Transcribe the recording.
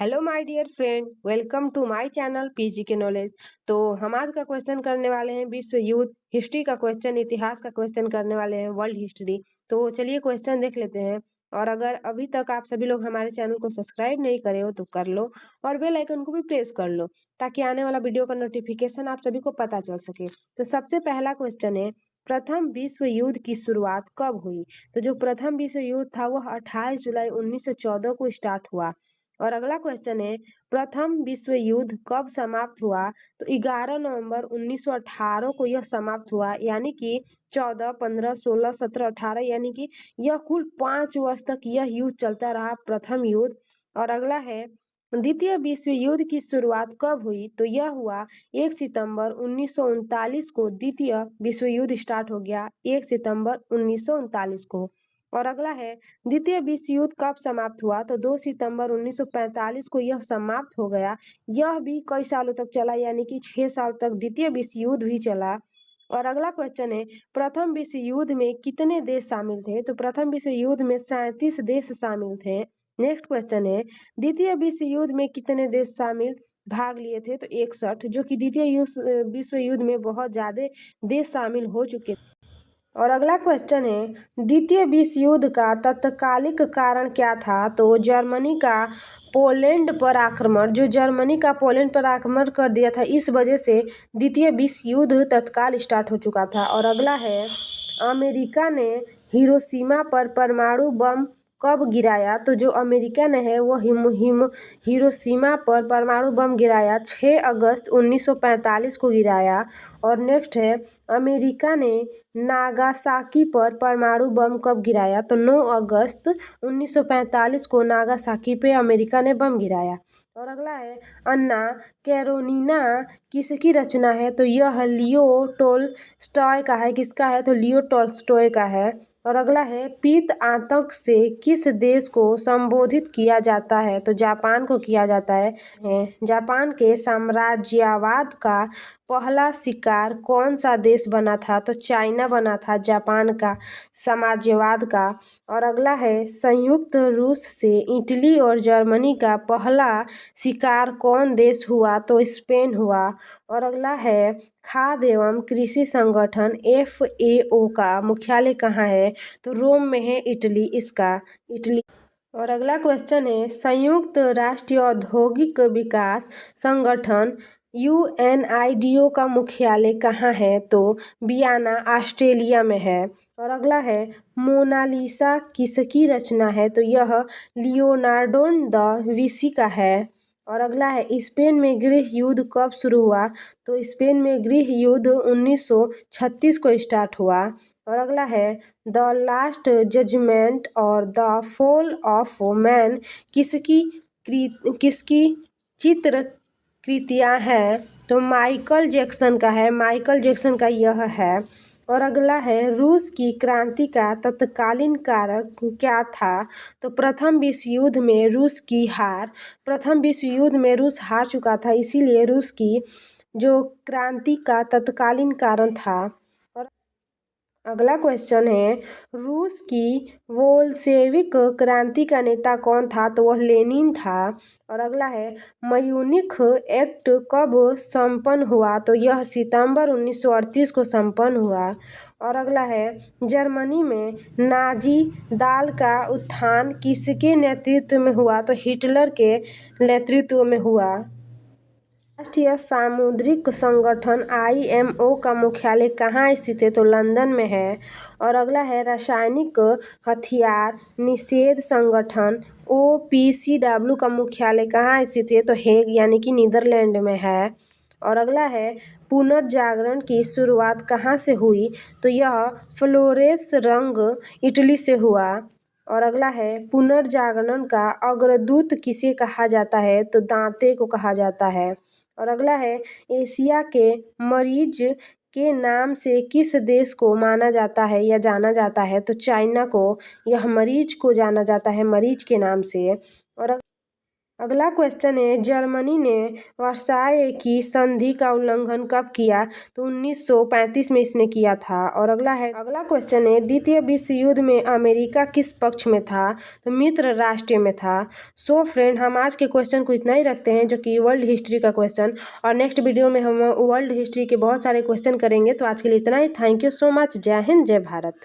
Hello my dear friend, welcome to my channel PG के knowledge. तो हम आज का क्वेश्चन करने वाले हैं विश्व युद्ध। हिस्ट्री का क्वेश्चन, इतिहास का क्वेश्चन करने वाले हैं, वर्ल्ड हिस्ट्री। तो चलिए क्वेश्चन देख लेते हैं। और अगर अभी तक आप सभी लोग हमारे चैनल को सब्सक्राइब नहीं करे हो तो कर लो और बेल आइकन को भी प्रेस कर लो ताकि आने वाला वीडियो का नोटिफिकेशन आप सभी को पता चल सके। तो सबसे पहला क्वेश्चन है, प्रथम विश्व युद्ध की शुरुआत कब हुई? तो जो प्रथम विश्व युद्ध था वह 28 जुलाई 1914 को स्टार्ट हुआ। और अगला क्वेश्चन है, प्रथम विश्व युद्ध कब समाप्त हुआ? तो 11 नवंबर 1918 को यह समाप्त हुआ, यानी कि 14, 15, 16, 17, 18 यानी कि यह कुल 5 वर्ष तक यह युद्ध चलता रहा, प्रथम युद्ध। और अगला है, द्वितीय विश्व युद्ध की शुरुआत कब हुई? तो यह हुआ 1 सितंबर 1939 को द्वितीय विश्व युद्ध स्टार्ट हो गया, 1 सितंबर 1939 को। और अगला है, द्वितीय विश्व युद्ध कब समाप्त हुआ? तो 2 सितंबर 1945 को यह समाप्त हो गया। यह भी कई सालों तक चला, यानी कि 6 साल तक द्वितीय विश्व युद्ध भी चला। और अगला क्वेश्चन है, प्रथम विश्व युद्ध में कितने देश शामिल थे? तो प्रथम विश्व युद्ध में 37 देश शामिल थे। नेक्स्ट क्वेश्चन है, द्वितीय विश्व युद्ध में कितने देश शामिल भाग लिए थे? तो 61, जो कि द्वितीय विश्व युद्ध में बहुत ज्यादा देश शामिल हो चुके। और अगला क्वेश्चन है, द्वितीय विश्व युद्ध का तत्कालिक कारण क्या था? तो जर्मनी का पोलैंड पर आक्रमण, जो जर्मनी का पोलैंड पर आक्रमण कर दिया था, इस वजह से द्वितीय विश्व युद्ध तत्काल स्टार्ट हो चुका था। और अगला है, अमेरिका ने हिरोशिमा पर परमाणु बम कब गिराया? तो जो अमेरिका ने है वो हिरोशिमा पर परमाणु बम गिराया 6 अगस्त 1945 को गिराया। और नेक्स्ट है, अमेरिका ने नागासाकी पर परमाणु बम कब गिराया? तो 9 अगस्त 1945 को नागासाकी पे अमेरिका ने बम गिराया। और अगला है, अन्ना कैरोनीना किसकी रचना है? तो यह लियो टोल्स्टॉय का है। किसका है? तो लियो टोल्स्टॉय का है। और अगला है, पीत आतंक से किस देश को संबोधित किया जाता है? तो जापान को किया जाता है। जापान के साम्राज्यवाद का पहला शिकार कौन सा देश बना था? तो चाइना बना था जापान का साम्राज्यवाद का। और अगला है, संयुक्त रूस से इटली और जर्मनी का पहला शिकार कौन देश हुआ? तो स्पेन हुआ। और अगला है, खाद्य एवं कृषि संगठन FAO का मुख्यालय कहाँ है? तो रोम में है, इटली, इसका इटली। और अगला क्वेश्चन है, संयुक्त राष्ट्र औद्योगिक विकास संगठन UNIDO का मुख्यालय कहाँ है? तो वियना, ऑस्ट्रेलिया में है। और अगला है, मोनालिसा किसकी रचना है? तो यह लियोनार्डो दा विंसी का है। और अगला है, स्पेन में गृह युद्ध कब शुरू हुआ? तो स्पेन में गृह युद्ध 1936 को स्टार्ट हुआ। और अगला है, द लास्ट जजमेंट और द फॉल ऑफ मैन किसकी चित्र कृतियाँ हैं? तो माइकल जैक्सन का है, माइकल जैक्सन का यह है। और अगला है, रूस की क्रांति का तत्कालीन कारक क्या था? तो प्रथम विश्व युद्ध में रूस की हार, प्रथम विश्व युद्ध में रूस हार चुका था, इसीलिए रूस की जो क्रांति का तत्कालीन कारण था। और अगला क्वेश्चन है, रूस की बोल्शेविक क्रांति का नेता कौन था? तो वह लेनिन था। और अगला है, म्यूनिख एक्ट कब संपन्न हुआ? तो यह सितंबर 1938 को संपन्न हुआ। और अगला है, जर्मनी में नाजी दल का उत्थान किसके नेतृत्व में हुआ? तो हिटलर के नेतृत्व में हुआ। राष्ट्रीय सामुद्रिक संगठन IMO का मुख्यालय कहाँ स्थित है? तो लंदन में है। और अगला है, रासायनिक हथियार निषेध संगठन OPCW का मुख्यालय कहाँ स्थित है? तो हेग, यानी कि नीदरलैंड में है। और अगला है, पुनर्जागरण की शुरुआत कहाँ से हुई? तो यह फ्लोरेंस रंग इटली से हुआ। और अगला है, पुनर्जागरण का अग्रदूत किसे कहा जाता है? तो दांते को कहा जाता है। और अगला है, एशिया के मरीज के नाम से किस देश को माना जाता है या जाना जाता है? तो चाइना को यह मरीज को जाना जाता है, मरीज के नाम से। और अगला क्वेश्चन है, जर्मनी ने वर्साय की संधि का उल्लंघन कब किया? तो 1935 में इसने किया था। और अगला क्वेश्चन है, द्वितीय विश्व युद्ध में अमेरिका किस पक्ष में था? तो मित्र राष्ट्र में था। सो फ्रेंड, हम आज के क्वेश्चन को इतना ही रखते हैं, जो कि वर्ल्ड हिस्ट्री का क्वेश्चन, और नेक्स्ट वीडियो में हम वर्ल्ड हिस्ट्री के बहुत सारे क्वेश्चन करेंगे। तो आज के लिए इतना ही। Thank you so much. जय हिंद, जय भारत।